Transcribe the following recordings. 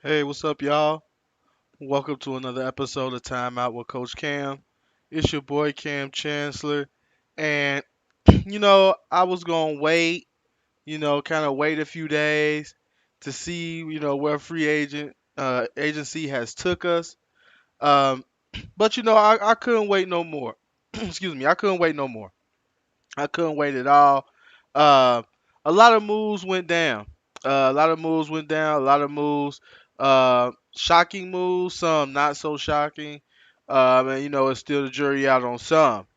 Hey, what's up, y'all? Welcome to another episode of Timeout with Coach Cam. It's your boy Cam Chancellor, and I was gonna wait, kind of wait a few days to see, where free agent agency has took us. Um, but I couldn't wait no more. Excuse me, I couldn't wait no more. I couldn't wait at all. Uh, a lot of moves went down. A lot of moves went down. A lot of moves. Shocking moves. Some not so shocking. And it's still the jury out on some.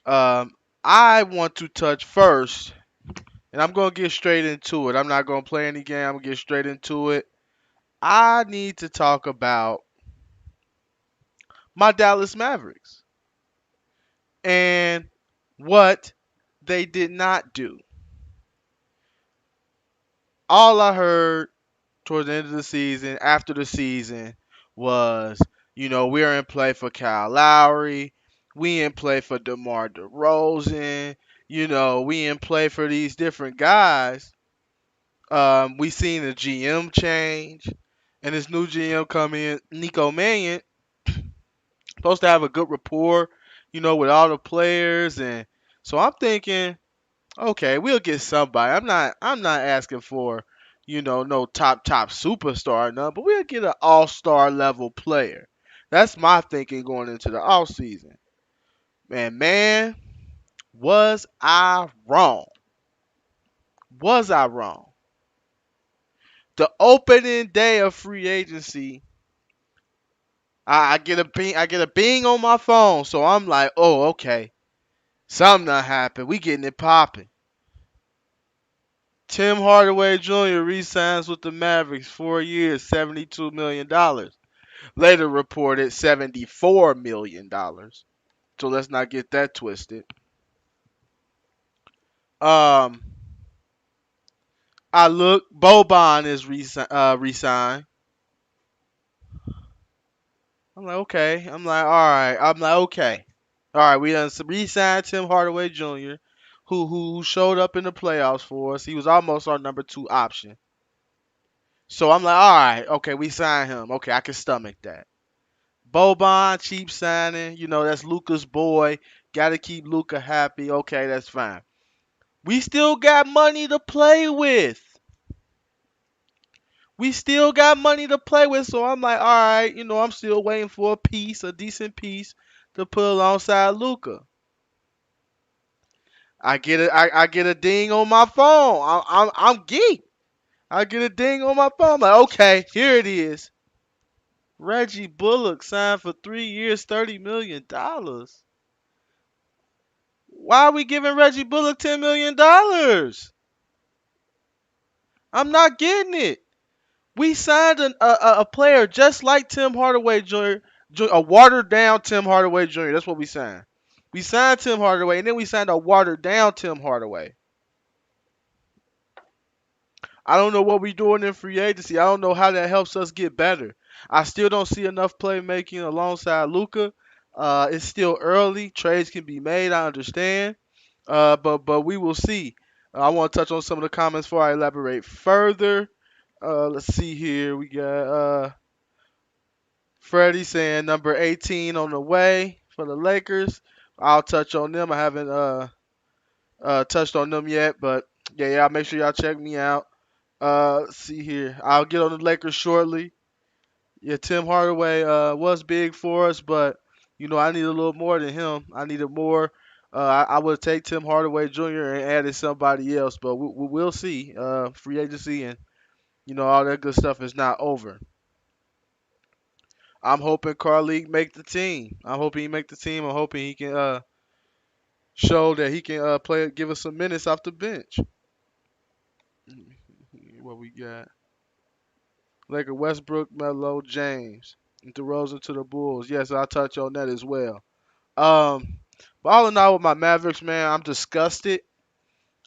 Um, I want to touch first, and I'm gonna get straight into it. I'm not gonna play any game. I'm gonna get straight into it. I need to talk about my Dallas Mavericks and what they did not do. All I heard towards the end of the season, after the season, was, we're in play for Kyle Lowry. We in play for DeMar DeRozan. We in play for these different guys. We seen the GM change, and this new GM come in, Nico Mannion, supposed to have a good rapport, with all the players, and so I'm thinking, okay, we'll get somebody. I'm not asking for, no top superstar or none, but we'll get an all-star level player. That's my thinking going into the off season. Man, was I wrong? Was I wrong? The opening day of free agency, I get a bing, on my phone, so I'm like, oh, okay, something done happened. We getting it popping. Tim Hardaway Jr. re-signs with the Mavericks, 4 years, $72 million. Later reported $74 million. So let's not get that twisted. Um, I look, Boban is re-signed. I'm like, okay. I'm like, all right. I'm like, okay. All right, we done re-signed Tim Hardaway Jr., who showed up in the playoffs for us. He was almost our number two option. So I'm like, all right, okay, we signed him. Okay, I can stomach that. Boban, cheap signing. That's Luca's boy. Got to keep Luca happy. Okay, that's fine. We still got money to play with. We still got money to play with. So I'm like, all right, I'm still waiting for a decent piece to put alongside Luca. I get a ding on my phone. I'm geek. I get a ding on my phone. I'm like, okay, here it is. Reggie Bullock signed for 3 years, $30 million. Why are we giving Reggie Bullock $10 million? I'm not getting it. We signed a player just like Tim Hardaway Jr., a watered down Tim Hardaway Jr. That's what we signed. We signed Tim Hardaway, and then we signed a watered down Tim Hardaway. I don't know what we're doing in free agency. I don't know how that helps us get better. I still don't see enough playmaking alongside Luca. It's still early. Trades can be made. I understand. But we will see. I want to touch on some of the comments before I elaborate further. Let's see here. We got Freddie saying number 18 on the way for the Lakers. I'll touch on them. I haven't touched on them yet, but yeah, y'all make sure y'all check me out. Let's see here. I'll get on the Lakers shortly. Yeah, Tim Hardaway was big for us, but I need a little more than him. I needed more. I would take Tim Hardaway Jr. and added somebody else, but we'll see. Free agency and all that good stuff is not over. I'm hoping Carlik make the team. I'm hoping he make the team. I'm hoping he can show that he can play, give us some minutes off the bench. What we got? Laker Westbrook, Melo, James, and DeRozan to the Bulls. Yes, I'll touch on that as well. But all in all, with my Mavericks, man, I'm disgusted.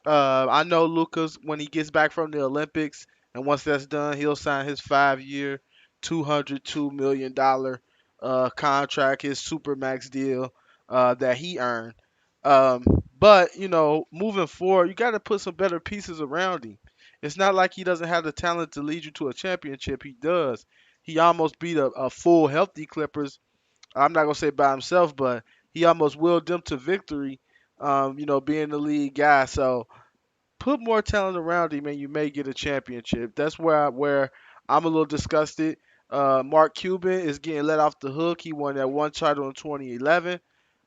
I know Lucas when he gets back from the Olympics, and once that's done, he'll sign his 5 year, $202 million contract, his supermax deal that he earned. Um, but moving forward, you got to put some better pieces around him. It's not like he doesn't have the talent to lead you to a championship. He does. He almost beat a full healthy Clippers. I'm not gonna say by himself, but he almost willed them to victory. Being the lead guy. So put more talent around him, and you may get a championship. That's where I'm a little disgusted. Mark Cuban is getting let off the hook. He won that one title in 2011.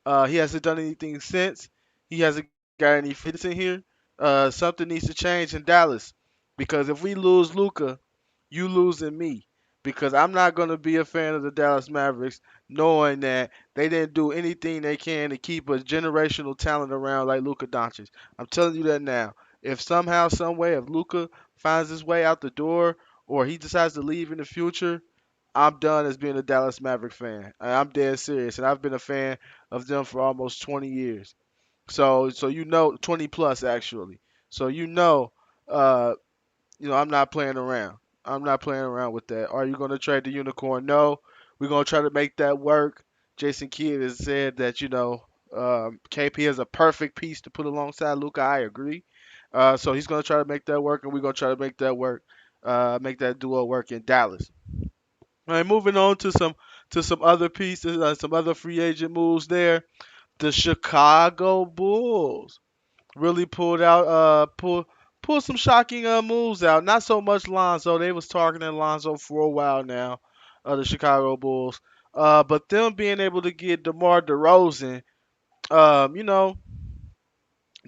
He hasn't done anything since. He hasn't got any fits in here. Something needs to change in Dallas because if we lose Luca, you losing me because I'm not going to be a fan of the Dallas Mavericks knowing that they didn't do anything they can to keep a generational talent around like Luka Doncic. I'm telling you that now. If somehow, some way, if Luka finds his way out the door or he decides to leave in the future, I'm done as being a Dallas Maverick fan. I'm dead serious, and I've been a fan of them for almost 20 years. So 20 plus actually. So uh, I'm not playing around. I'm not playing around with that. Are you going to trade the unicorn? No. We're going to try to make that work. Jason Kidd has said that, KP is a perfect piece to put alongside Luca. I agree. So he's going to try to make that work, and we're going to try to make that work, make that duo work in Dallas. All right, moving on to some other pieces, some other free agent moves there. The Chicago Bulls really pull some shocking moves out. Not so much Lonzo. They was targeting Lonzo for a while now, the Chicago Bulls. But them being able to get DeMar DeRozan, um, you know,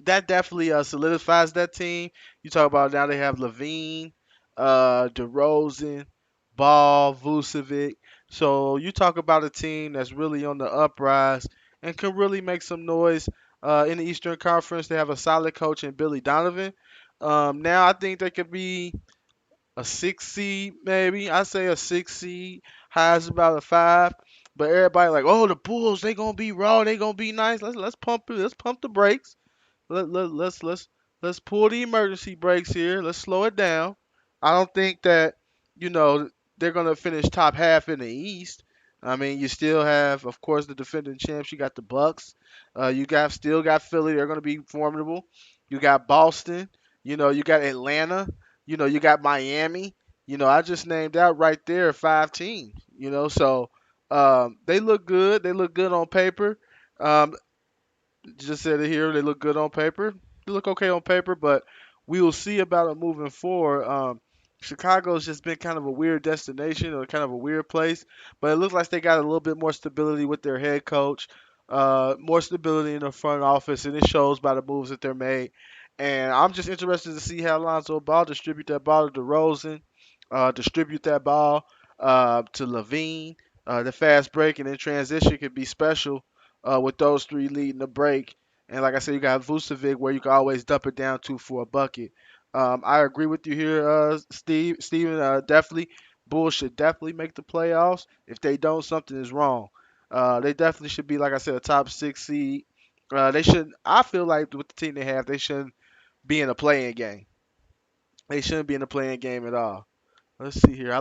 that definitely solidifies that team. You talk about now they have Levine, DeRozan, Ball, Vucevic. So you talk about a team that's really on the uprise and can really make some noise in the Eastern Conference. They have a solid coach in Billy Donovan. Now I think they could be a 6 seed, maybe. I say a 6 seed. Highs about a 5. But everybody like, oh, the Bulls, they gonna be raw, they gonna be nice. Let's pump it. Let's pump the brakes. Let's pull the emergency brakes here. Let's slow it down. I don't think that you know they're gonna finish top half in the East. I mean, you still have, of course, the defending champs. You got the Bucks. You still got Philly. They're gonna be formidable. You got Boston. You got Atlanta. You got Miami. I just named out right there 5 teams. So they look good. They look good on paper. Um, just said it here. They look good on paper. They look okay on paper, but we will see about it moving forward. Chicago's just been kind of a weird destination or kind of a weird place, but it looks like they got a little bit more stability with their head coach, more stability in the front office, and it shows by the moves that they're made. And I'm just interested to see how Lonzo Ball distribute that ball to DeRozan, distribute that ball to Levine. The fast break and then transition could be special with those three leading the break. And like I said, you got Vucevic where you can always dump it down to for a bucket. I agree with you here, Steven. Definitely, Bulls should definitely make the playoffs. If they don't, something is wrong. They definitely should be, like I said, a top 6 seed. They should. I feel like with the team they have, they shouldn't be in a playing game. They shouldn't be in a playing game at all. Let's see here. I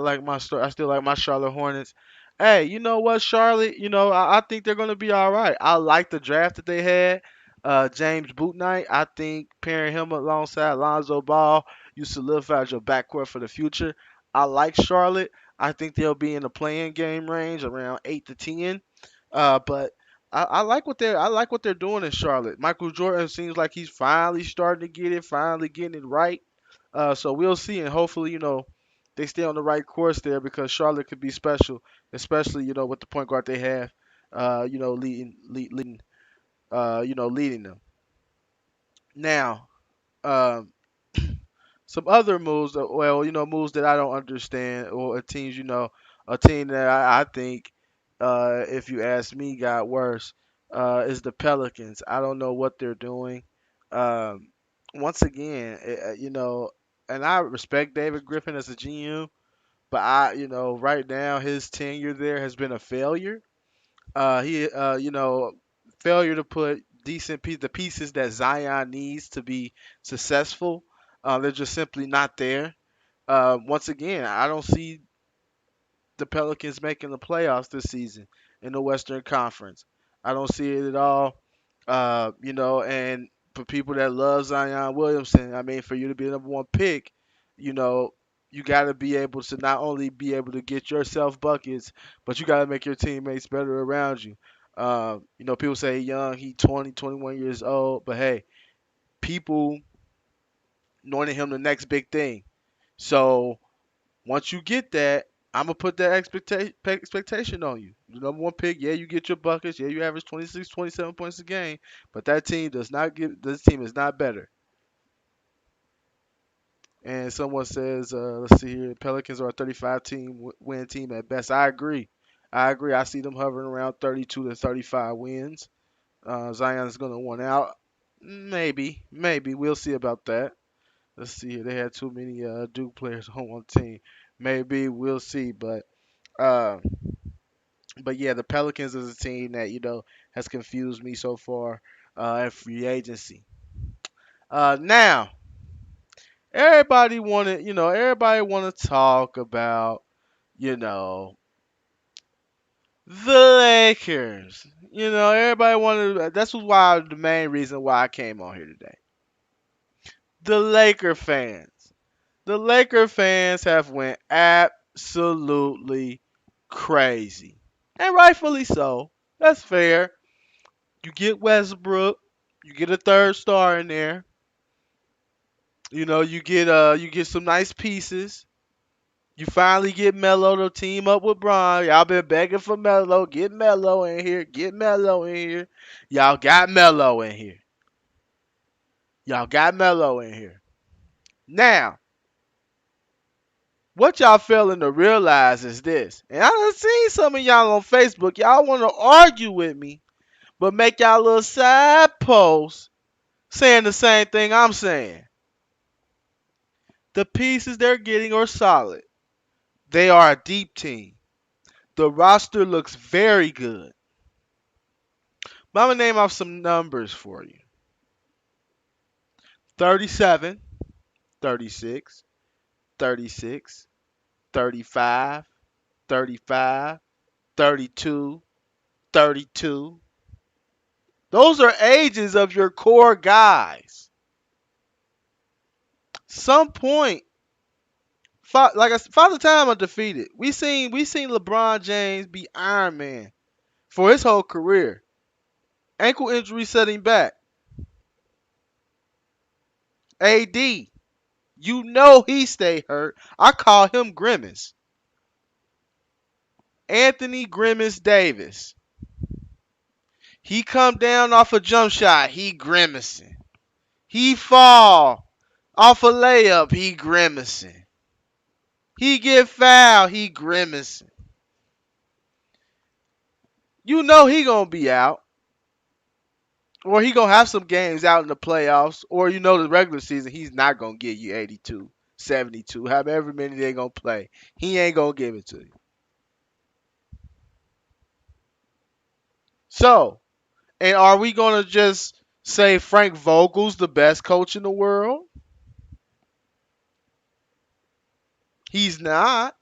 still like my Charlotte Hornets. Hey, you know what, Charlotte? I think they're gonna be all right. I like the draft that they had. James Bootnight. I think pairing him alongside Lonzo Ball, you solidified your backcourt for the future. I like Charlotte. I think they'll be in the playing game range around 8 to 10. But I like what they're doing in Charlotte. Michael Jordan seems like he's finally starting to get it, finally getting it right. So we'll see, and hopefully, they stay on the right course there because Charlotte could be special, especially with the point guard they have, leading them. Now, um, some other moves, well, moves that I don't understand, or a team that I think, if you ask me, got worse, is the Pelicans. I don't know what they're doing. Um, Once again, and I respect David Griffin as a GM, but right now his tenure there has been a failure. Failure to put the pieces that Zion needs to be successful. They're just simply not there. Once again, I don't see the Pelicans making the playoffs this season in the Western Conference. I don't see it at all. And for people that love Zion Williamson, I mean, for you to be the number one pick, You know, you got to be able to not only be able to get yourself buckets, but you got to make your teammates better around you. People say young, he 20, 21 years old, but hey, people anointed him the next big thing. So once you get that, I'm gonna put that expectation on you. The number one pick, yeah, you get your buckets, yeah, you average 26, 27 points a game, but that team does not get. This team is not better. And someone says, let's see here, Pelicans are a 35 win team at best. I agree. I agree. I see them hovering around 32 to 35 wins. Zion's gonna want out. Maybe we'll see about that. Let's see here. They had too many Duke players on one team. Maybe we'll see, uh, but yeah, the Pelicans is a team that has confused me so far at free agency. Now everybody want to talk about you know the Lakers. Everybody wanted. That's why the main reason why I came on here today. The Laker fans. The Laker fans have went absolutely crazy, and rightfully so. That's fair. You get Westbrook, you get a third star in there. You get some nice pieces. You finally get Melo to team up with Bron. Y'all been begging for Melo. Get Melo in here. Get Melo in here. Y'all got Melo in here. Y'all got Melo in here. Now, what y'all failing to realize is this. And I done seen some of y'all on Facebook. Y'all want to argue with me, but make y'all little side posts saying the same thing I'm saying. The pieces they're getting are solid. They are a deep team. The roster looks very good. But I'm going to name off some numbers for you: 37, 36, 36, 35, 35, 32, 32. Those are ages of your core guys. Some point, Father Time undefeated. We seen LeBron James be Iron Man for his whole career. Ankle injury set him back. AD, he stay hurt. I call him Grimace. Anthony Grimace Davis. He come down off a jump shot, he grimacing. He fall off a layup, he grimacing. He get fouled, he grimacing. He gonna be out. Or he gonna have some games out in the playoffs. Or the regular season, he's not gonna give you 82, 72, however many they gonna play. He ain't gonna give it to you. So, and are we gonna just say Frank Vogel's the best coach in the world? He's not.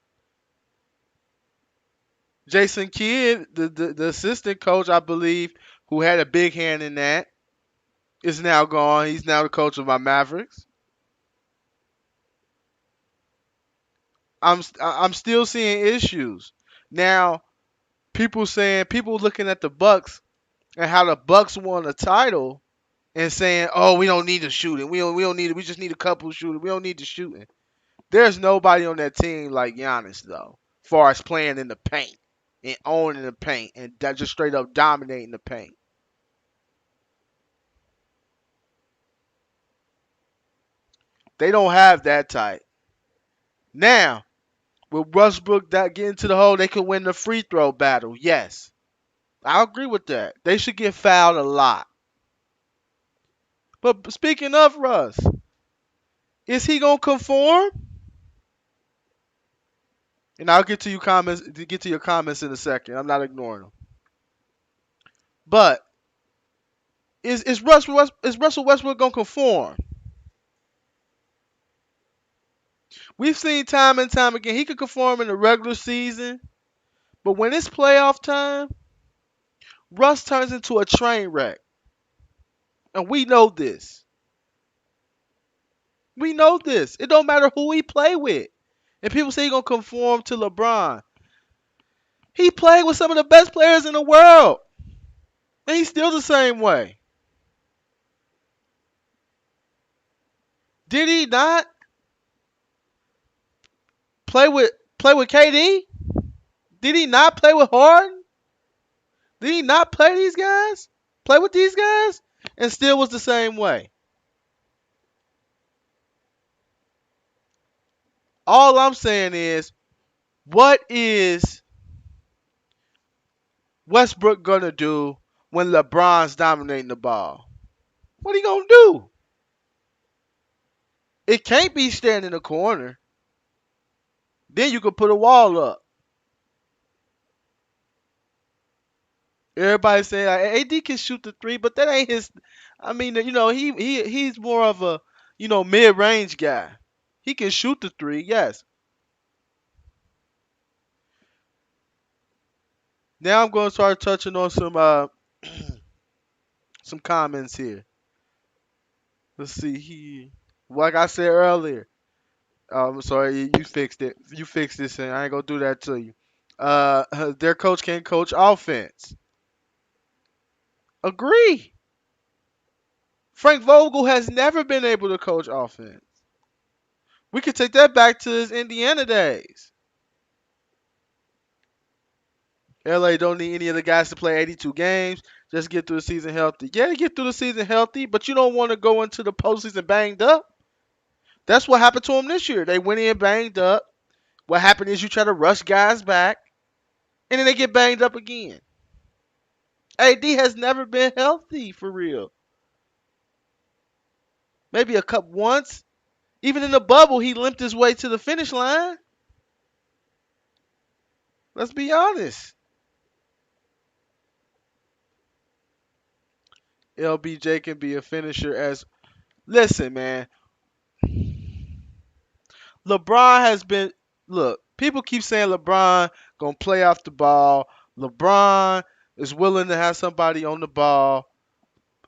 Jason Kidd, the assistant coach, I believe, who had a big hand in that, is now gone. He's now the coach of my Mavericks. I'm still seeing issues. Now, people looking at the Bucks and how the Bucks won a title and saying, "Oh, we don't need the shooting. We don't need it. We just need a couple of shooting. We don't need the shooting." There's nobody on that team like Giannis though, as far as playing in the paint and owning the paint and just straight up dominating the paint. They don't have that type. Now, with Westbrook that get into the hole, they could win the free throw battle. Yes, I agree with that. They should get fouled a lot. But speaking of Russ, is he gonna conform? And I'll get to your comments in a second. I'm not ignoring them. But is Russell Westbrook gonna conform? We've seen time and time again he could conform in the regular season, but when it's playoff time, Russ turns into a train wreck, and we know this. We know this. It don't matter who he play with. And people say he gonna conform to LeBron. He played with some of the best players in the world, and he's still the same way. Did he not play with KD? Did he not play with Harden? Did he not play these guys? Play with these guys? And still was the same way. All I'm saying is, what is Westbrook gonna do when LeBron's dominating the ball? What he gonna do? It can't be standing in the corner. Then you could put a wall up. Everybody saying like, AD can shoot the three, but that ain't his. I mean, he's more of a mid range guy. He can shoot the three, yes. Now I'm going to start touching on some comments here. Let's see here. Like I said earlier, I'm sorry, you fixed it. You fixed this, and I ain't gonna do that to you. Their coach can't coach offense. Agree. Frank Vogel has never been able to coach offense. We could take that back to his Indiana days. LA don't need any of the guys to play 82 games. Just get through the season healthy. Yeah, get through the season healthy, but you don't want to go into the postseason banged up. That's what happened to them this year. They went in banged up. What happened is you try to rush guys back, and then they get banged up again. AD has never been healthy for real. Maybe a cup once. Even in the bubble, he limped his way to the finish line. Let's be honest. LBJ can be a finisher as. Listen, man. LeBron has been. Look, people keep saying LeBron gonna play off the ball. LeBron is willing to have somebody on the ball.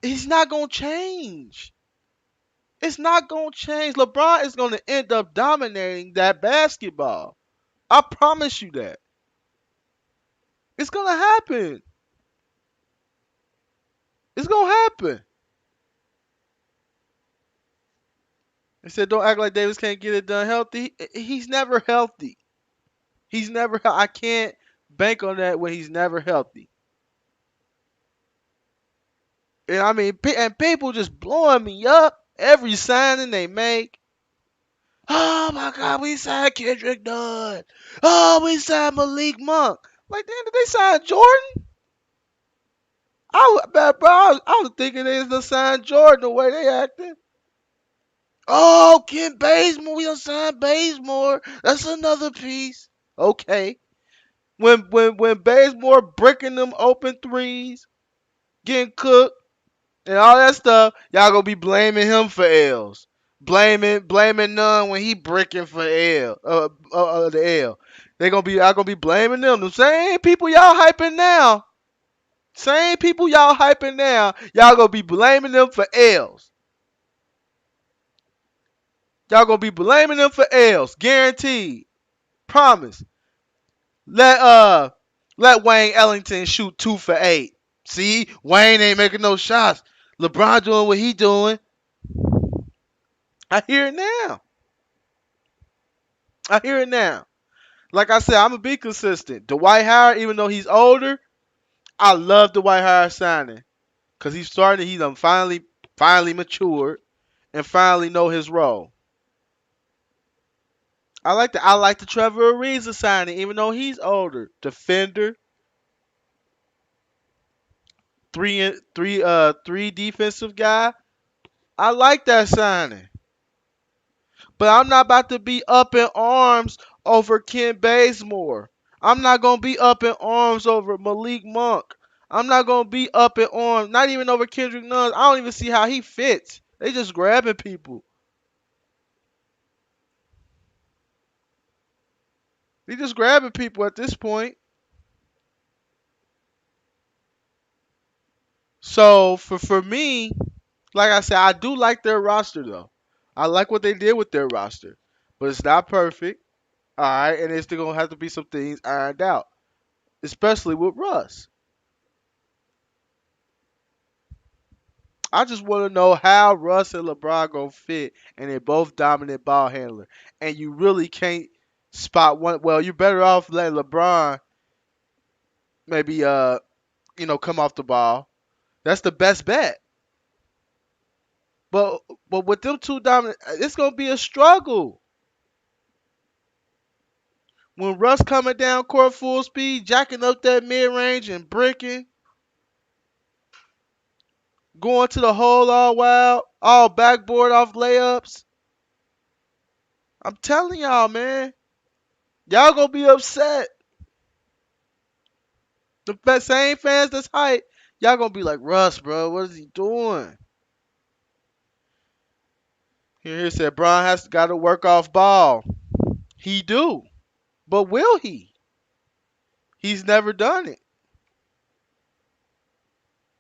He's not gonna change. It's not gonna change. LeBron is gonna end up dominating that basketball. I promise you that. It's gonna happen. It's gonna happen. They said don't act like Davis can't get it done healthy. He's never healthy. He's never. I can't bank on that when he's never healthy. And I mean, and people just blowing me up every signing they make. Oh my God, we signed Kendrick Nunn. Oh, we signed Malik Monk. Like, damn, did they sign Jordan? I was thinking they was gonna sign Jordan the way they acting. Oh, Ken Bazemore, we done signed Bazemore. That's another piece. Okay. When Bazemore breaking them open threes, getting cooked, and all that stuff, y'all gonna be blaming him for L's. Blaming none when he breaking for the L. Y'all gonna be blaming them. The same people y'all hyping now. Same people y'all hyping now. Y'all gonna be blaming them for L's. Y'all gonna be blaming them for L's. Guaranteed. Promise. Let let Wayne Ellington shoot 2 for 8. See, Wayne ain't making no shots. LeBron doing what he doing. I hear it now. I hear it now. Like I said, I'm gonna be consistent. Dwight Howard, even though he's older, I love Dwight Howard signing because he's starting. He's finally matured and finally know his role. I like the Trevor Ariza signing, even though he's older. Defender, three defensive guy. I like that signing. But I'm not about to be up in arms over Ken Bazemore. I'm not gonna be up in arms over Malik Monk. I'm not gonna be up in arms, not even over Kendrick Nunn. I don't even see how he fits. They just grabbing people. They just grabbing people at this point. So for me, like I said, I do like their roster though. I like what they did with their roster, but it's not perfect. All right, and there's still gonna have to be some things ironed out, especially with Russ. I just want to know how Russ and LeBron gonna fit, and they're both dominant ball handler, and you really can't spot one. Well, you're better off letting LeBron maybe come off the ball. That's the best bet. But but with them two dominant, it's gonna be a struggle. When Russ coming down court full speed, jacking up that mid range and bricking, going to the hole all wild, all backboard off layups. I'm telling y'all, man, y'all gonna be upset. The same fans that's hype, y'all gonna be like, Russ, bro, what is he doing? Here said Bron has got to work off ball. He do, but will he? He's never done it.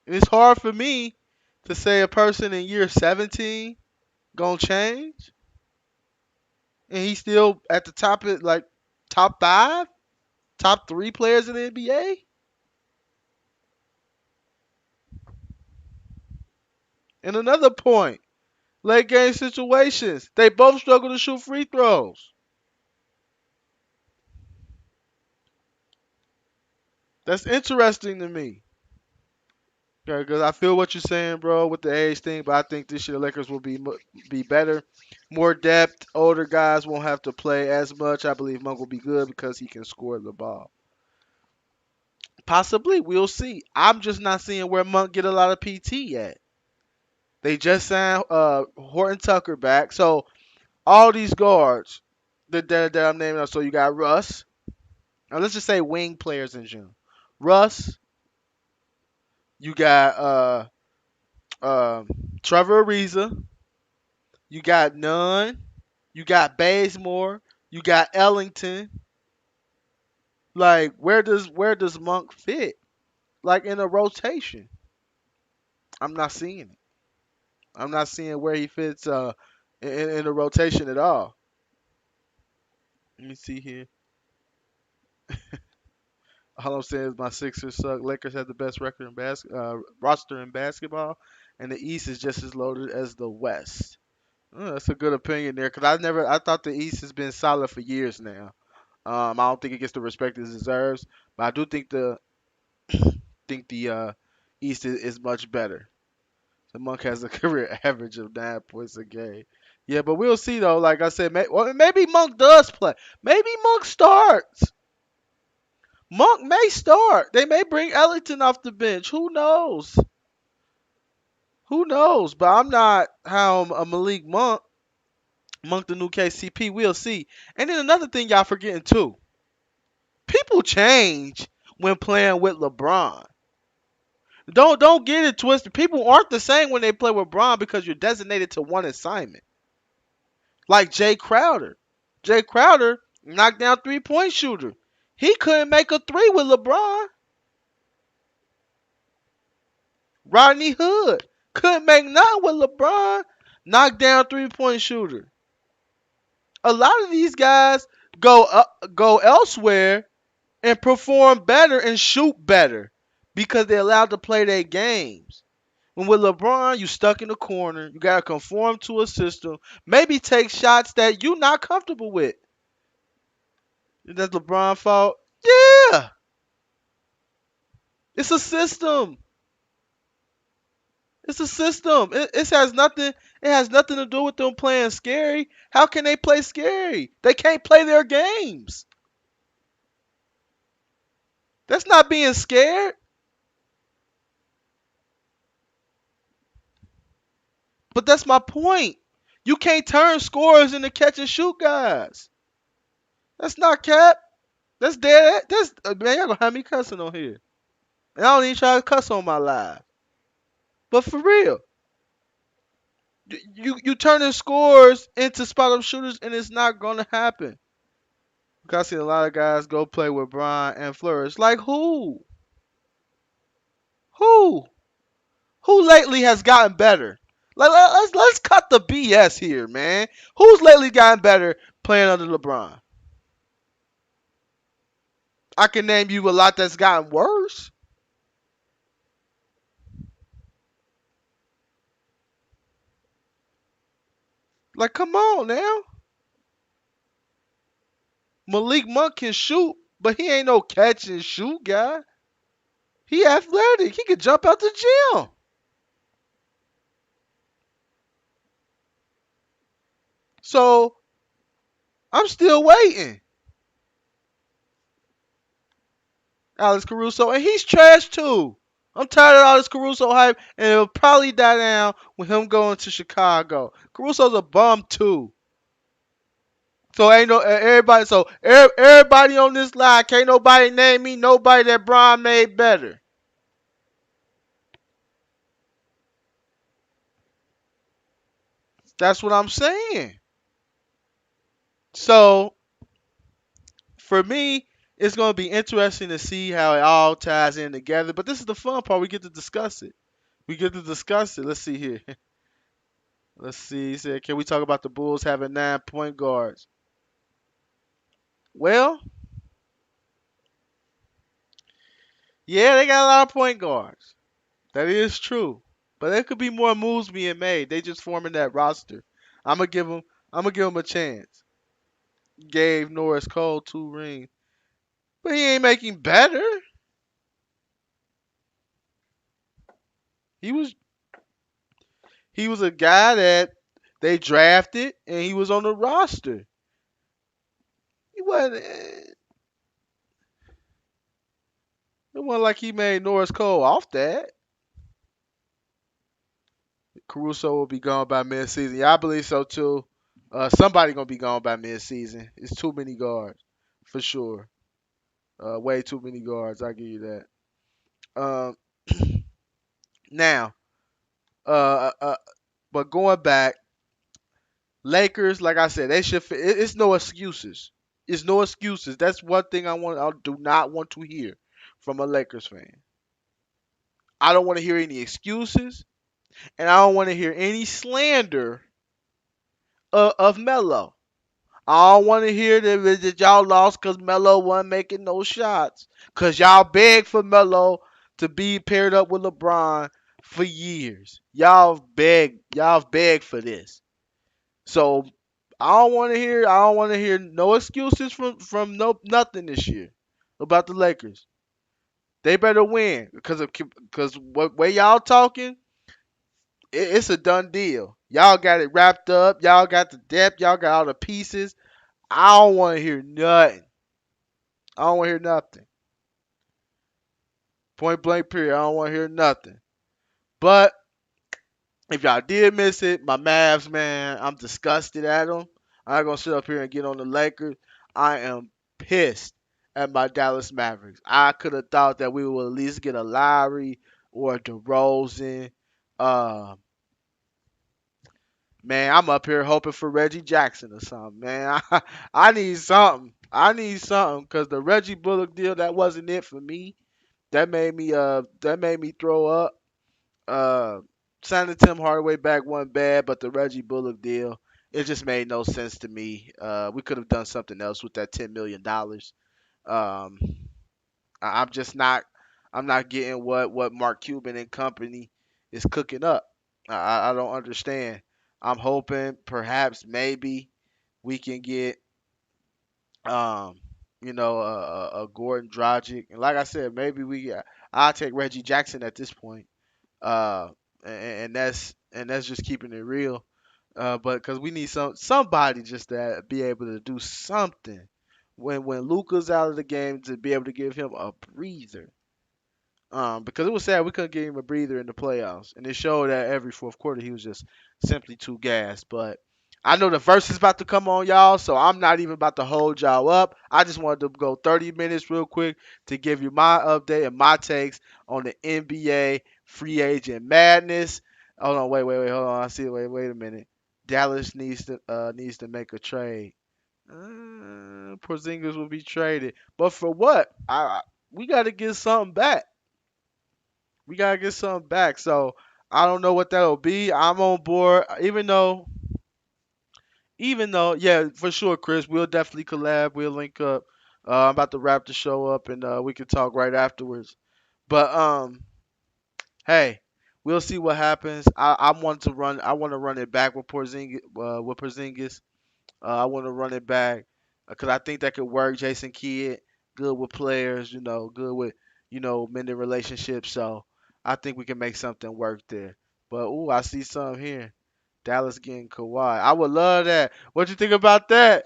And it's hard for me to say a person in year 17 gonna change, and he's still at the top of like top five, top three players in the NBA. And another point, late game situations, they both struggle to shoot free throws. That's interesting to me. Okay, because I feel what you're saying, bro, with the age thing, but I think this year the Lakers will be better, more depth. Older guys won't have to play as much. I believe Monk will be good because he can score the ball. Possibly, we'll see. I'm just not seeing where Monk get a lot of PT yet. They just signed Horton Tucker back, so all these guards that I'm naming up. So you got Russ. Now let's just say wing players in general. Russ. You got Trevor Ariza. You got Nunn. You got Bazemore. You got Ellington. Like where does Monk fit? Like in a rotation. I'm not seeing it. I'm not seeing where he fits in a rotation at all. Let me see here. All I'm saying is my Sixers suck. Lakers have the best record in roster in basketball, and the East is just as loaded as the West. That's a good opinion there, because I thought the East has been solid for years now. I don't think it gets the respect it deserves, but I do think the East is much better. The Monk has a career average of 9 points a game. Yeah, but we'll see though. Like I said, maybe Monk does play. Maybe Monk starts. Monk may start. They may bring Ellington off the bench. Who knows? Who knows? But I'm not how a Malik Monk. Monk the new KCP. We'll see. And then another thing y'all forgetting too. People change when playing with LeBron. Don't get it twisted. People aren't the same when they play with LeBron because you're designated to one assignment. Like Jay Crowder. Jay Crowder, knocked down 3-point shooter. He couldn't make a three with LeBron. Rodney Hood couldn't make nothing with LeBron. Knocked down 3-point shooter. A lot of these guys go elsewhere and perform better and shoot better because they're allowed to play their games. When with LeBron, you stuck in the corner. You gotta conform to a system. Maybe take shots that you're not comfortable with. That's LeBron's fault. Yeah, it's a system. It's a system. It has nothing. It has nothing to do with them playing scary. How can they play scary? They can't play their games. That's not being scared. But that's my point. You can't turn scorers into catch and shoot guys. That's not cap. That's dead. That's man. Y'all gonna have me cussing on here. And I don't even try to cuss on my live. But for real, you turning scores into spot up shooters, and it's not gonna happen. Because I've seen a lot of guys go play with Brian and flourish. Like who? Who? Who lately has gotten better? Let's cut the BS here, man. Who's lately gotten better playing under LeBron? I can name you a lot that's gotten worse. Like, come on now. Malik Monk can shoot, but he ain't no catch and shoot guy. He athletic. He can jump out the gym. So I'm still waiting. Alex Caruso, and he's trash too. I'm tired of all this Caruso hype, and it'll probably die down with him going to Chicago. Caruso's a bum too. So ain't no everybody. So everybody on this line, can't nobody name me nobody that Bron made better. That's what I'm saying. So for me, it's gonna be interesting to see how it all ties in together. But this is the fun part. We get to discuss it. We get to discuss it. Let's see here. Let's see. He said, can we talk about the Bulls having 9 point guards? Well, yeah, they got a lot of point guards. That is true. But there could be more moves being made. They just forming that roster. I'm gonna give them. I'm gonna give them a chance. Gave Norris Cole 2 rings, but he ain't making better. He was he was a guy that they drafted and he was on the roster. He wasn't. It wasn't like he made Norris Cole off that. Caruso will be gone by mid-season. Yeah, I believe so too. Somebody gonna be gone by mid-season. It's too many guards, for sure. Way too many guards. I give you that. Um, now, uh, uh, but going back, Lakers, like I said, they should. It's no excuses. It's no excuses. That's one thing I do not want to hear from a Lakers fan. I don't want to hear any excuses, and I don't want to hear any slander of Melo. I don't want to hear that y'all lost because Melo wasn't making no shots. Because y'all begged for Melo to be paired up with LeBron for years. Y'all begged for this. So I don't want to hear no excuses from no nothing this year about the Lakers. They better win because what way y'all talking, it's a done deal. Y'all got it wrapped up. Y'all got the depth. Y'all got all the pieces. I don't want to hear nothing. I don't want to hear nothing. Point blank period. I don't want to hear nothing. But if y'all did miss it, my Mavs, man, I'm disgusted at them. I'm not gonna sit up here and get on the Lakers. I am pissed at my Dallas Mavericks. I could have thought that we would at least get a Lowry or a DeRozan. Uh, man, I'm up here hoping for Reggie Jackson or something, man. I need something. I need something because the Reggie Bullock deal that wasn't it for me. That made me throw up. Uh, Signing Tim Hardaway back wasn't bad, but the Reggie Bullock deal, it just made no sense to me. We could have done something else with that $10 million. Um, I'm just not. I'm not getting what Mark Cuban and company is cooking up. I don't understand. I'm hoping perhaps maybe we can get um a Gordon Dragic, and like I said, maybe I'll take Reggie Jackson at this point. Uh, and that's just keeping it real. But because we need somebody just to be able to do something when Luka's out of the game to be able to give him a breather. Because it was sad we couldn't give him a breather in the playoffs, and it showed that every fourth quarter he was just simply too gassed. But I know the verse is about to come on, y'all, so I'm not even about to hold y'all up. I just wanted to go 30 minutes real quick to give you my update and my takes on the NBA free agent madness. Hold on, wait, hold on. I see. Wait a minute. Dallas needs to make a trade. Porzingis will be traded, but for what? We got to get something back. We gotta get something back. So I don't know what that'll be. I'm on board, even though, yeah, for sure, Chris, we'll definitely collab. We'll link up. I'm about to wrap the show up, and we can talk right afterwards. But hey, we'll see what happens. I want to run. I want to run it back with Porzingis. I want to run it back because I think that could work. Jason Kidd, good with players, good with mending relationships. So I think we can make something work there. But ooh, I see some here. Dallas getting Kawhi. I would love that. What you think about that,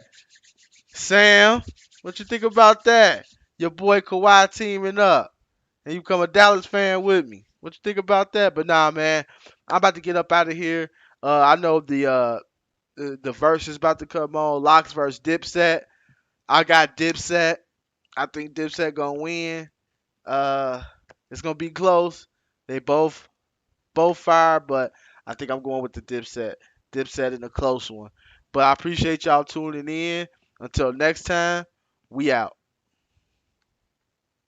Sam? What you think about that? Your boy Kawhi teaming up, and you become a Dallas fan with me. What you think about that? But nah, man, I'm about to get up out of here. I know the verse is about to come on. Locks versus Dipset. I got Dipset. I think Dipset gonna win. Uh, it's gonna be close. They both fire, but I think I'm going with the Dipset. Dipset in a close one. But I appreciate y'all tuning in. Until next time, we out.